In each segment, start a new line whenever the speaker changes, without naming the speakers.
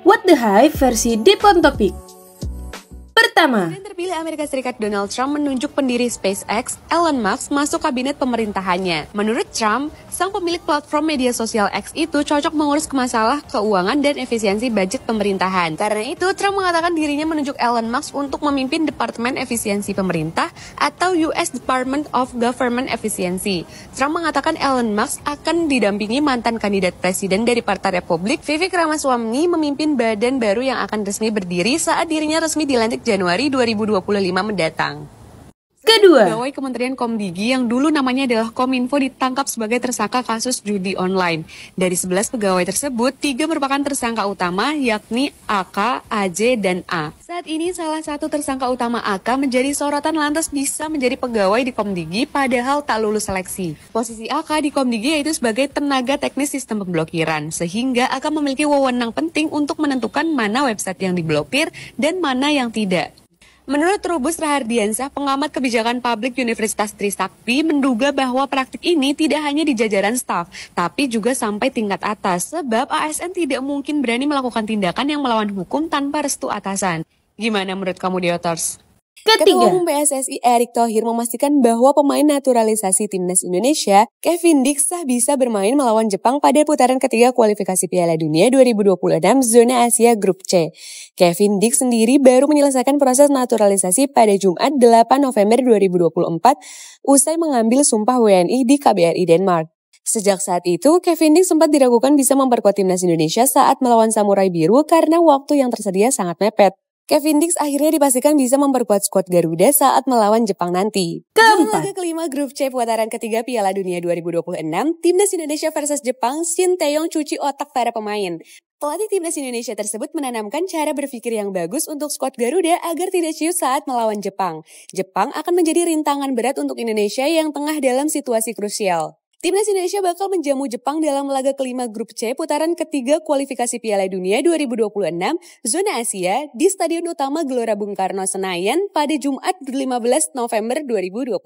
What the Hype versi Deep on Topic. Pertama,
Presiden terpilih Amerika Serikat Donald Trump menunjuk pendiri SpaceX, Elon Musk, masuk kabinet pemerintahannya. Menurut Trump, sang pemilik platform media sosial X itu cocok mengurus masalah keuangan dan efisiensi budget pemerintahan. Karena itu, Trump mengatakan dirinya menunjuk Elon Musk untuk memimpin Departemen Efisiensi Pemerintah atau US Department of Government Efficiency. Trump mengatakan Elon Musk akan didampingi mantan kandidat presiden dari Partai Republik, Vivek Ramaswamy, memimpin badan baru yang akan resmi berdiri saat dirinya resmi dilantik Januari 2025 mendatang.
kedua,
Pegawai Kementerian Komdigi yang dulu namanya adalah Kominfo ditangkap sebagai tersangka kasus judi online. Dari 11 pegawai tersebut, 3 merupakan tersangka utama, yakni AK, AJ, dan A. Saat ini salah satu tersangka utama AK menjadi sorotan lantas bisa menjadi pegawai di Komdigi padahal tak lulus seleksi. Posisi AK di Komdigi yaitu sebagai tenaga teknis sistem pemblokiran, sehingga AK memiliki wewenang penting untuk menentukan mana website yang diblokir dan mana yang tidak. Menurut Trubus Rahardiansah, pengamat kebijakan publik Universitas Trisakti, menduga bahwa praktik ini tidak hanya di jajaran staf, tapi juga sampai tingkat atas, sebab ASN tidak mungkin berani melakukan tindakan yang melawan hukum tanpa restu atasan. Gimana menurut kamu, Dioters? Ketua
ketiga,
Umum PSSI Erick Thohir memastikan bahwa pemain naturalisasi Timnas Indonesia, Kevin Dix, bisa bermain melawan Jepang pada putaran ketiga kualifikasi Piala Dunia 2026 zona Asia Grup C. Kevin Dix sendiri baru menyelesaikan proses naturalisasi pada Jumat 8 November 2024 usai mengambil sumpah WNI di KBRI Denmark. Sejak saat itu, Kevin Dix sempat diragukan bisa memperkuat Timnas Indonesia saat melawan Samurai Biru karena waktu yang tersedia sangat mepet. Kevin Dix akhirnya dipastikan bisa memperkuat skuad Garuda saat melawan Jepang nanti.
keempat,
Laga kelima grup C putaran ketiga Piala Dunia 2026, Timnas Indonesia versus Jepang, Shin Tae-yong cuci otak para pemain. Pelatih Timnas Indonesia tersebut menanamkan cara berpikir yang bagus untuk skuad Garuda agar tidak ciut saat melawan Jepang. Jepang akan menjadi rintangan berat untuk Indonesia yang tengah dalam situasi krusial. Timnas Indonesia bakal menjamu Jepang dalam laga kelima grup C putaran ketiga kualifikasi Piala Dunia 2026 zona Asia di Stadion Utama Gelora Bung Karno Senayan pada Jumat 15 November 2024.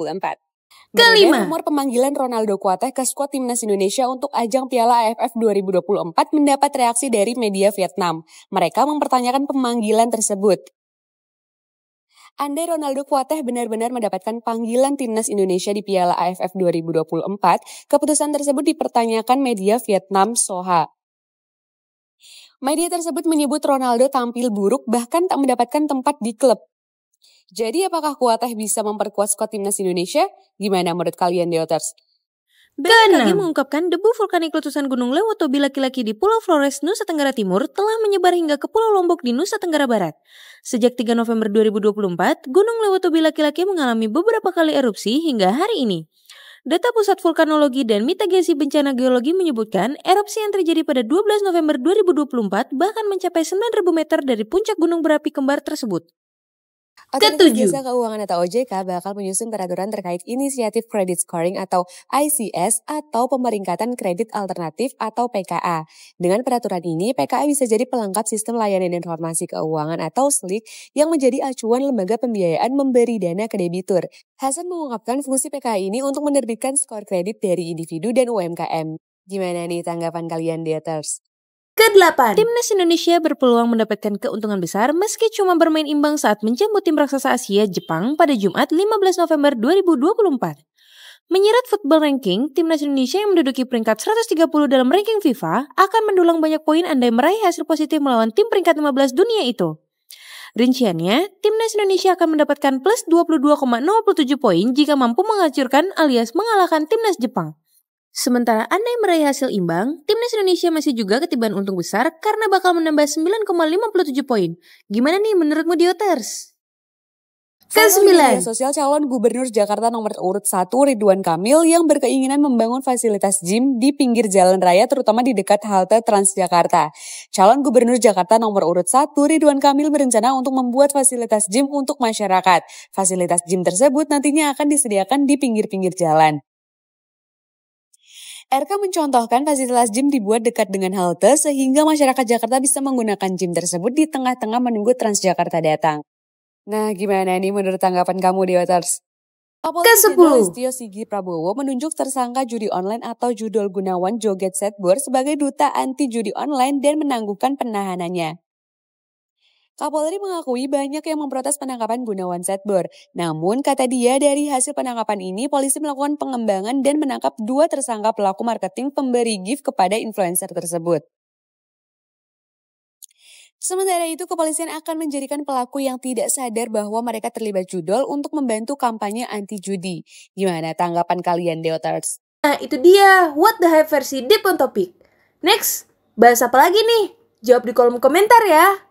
kelima,
Rumor pemanggilan Ronaldo Kuateh ke skuad Timnas Indonesia untuk ajang Piala AFF 2024 mendapat reaksi dari media Vietnam. Mereka mempertanyakan pemanggilan tersebut. Andai Ronaldo Kuateh benar-benar mendapatkan panggilan Timnas Indonesia di Piala AFF 2024, keputusan tersebut dipertanyakan media Vietnam Soha. Media tersebut menyebut Ronaldo tampil buruk bahkan tak mendapatkan tempat di klub. Jadi apakah Kuateh bisa memperkuat skuad Timnas Indonesia? Gimana menurut kalian, Deoters?
BMKG mengungkapkan debu vulkanik letusan Gunung Lewatobi laki-laki di Pulau Flores, Nusa Tenggara Timur telah menyebar hingga ke Pulau Lombok di Nusa Tenggara Barat. Sejak 3 November 2024, Gunung Lewatobi laki-laki mengalami beberapa kali erupsi hingga hari ini. Data Pusat Vulkanologi dan Mitigasi Bencana Geologi menyebutkan erupsi yang terjadi pada 12 November 2024 bahkan mencapai 9.000 meter dari puncak gunung berapi kembar tersebut.
Otoritas
ketujuh,
Jasa Keuangan atau OJK bakal menyusun peraturan terkait Inisiatif Credit Scoring atau ICS atau Pemeringkatan Kredit Alternatif atau PKA. Dengan peraturan ini, PKA bisa jadi pelengkap Sistem Layanan Informasi Keuangan atau SLIK yang menjadi acuan lembaga pembiayaan memberi dana ke debitur. Hasan mengungkapkan fungsi PKA ini untuk menerbitkan skor kredit dari individu dan UMKM. Gimana nih tanggapan kalian, Dieters?
kedelapan,
Timnas Indonesia berpeluang mendapatkan keuntungan besar meski cuma bermain imbang saat menjamu tim raksasa Asia Jepang pada Jumat 15 November 2024. Menyirat football ranking, Timnas Indonesia yang menduduki peringkat 130 dalam ranking FIFA akan mendulang banyak poin andai meraih hasil positif melawan tim peringkat 15 dunia itu. Rinciannya, Timnas Indonesia akan mendapatkan plus 22,07 poin jika mampu menghancurkan alias mengalahkan Timnas Jepang. Sementara andai meraih hasil imbang, Timnas Indonesia masih juga ketiban untung besar karena bakal menambah 9,57 poin. Gimana nih menurutmu, Dioters?
Kesembilan.
Media sosial calon gubernur Jakarta nomor urut 1 Ridwan Kamil yang berkeinginan membangun fasilitas gym di pinggir jalan raya terutama di dekat halte Transjakarta. Calon gubernur Jakarta nomor urut 1 Ridwan Kamil berencana untuk membuat fasilitas gym untuk masyarakat. Fasilitas gym tersebut nantinya akan disediakan di pinggir-pinggir jalan. RK mencontohkan fasilitas gym dibuat dekat dengan halte sehingga masyarakat Jakarta bisa menggunakan gym tersebut di tengah-tengah menunggu Transjakarta datang. Nah, gimana nih menurut tanggapan kamu, Deoters? Kapolri
Ke-10.
Jenderal Listio Sigit Prabowo menunjuk tersangka judi online atau Judol Gunawan Joget Setbor sebagai duta anti judi online dan menangguhkan penahanannya. Kapolri mengakui banyak yang memprotes penangkapan Gunawan Setbor. Namun, kata dia, dari hasil penangkapan ini, polisi melakukan pengembangan dan menangkap 2 tersangka pelaku marketing pemberi gift kepada influencer tersebut. Sementara itu, kepolisian akan menjadikan pelaku yang tidak sadar bahwa mereka terlibat judol untuk membantu kampanye anti judi. Gimana tanggapan kalian, Deotards?
Nah, itu dia What the Hype versi Deep on Topic. Next, bahas apa lagi nih? Jawab di kolom komentar ya.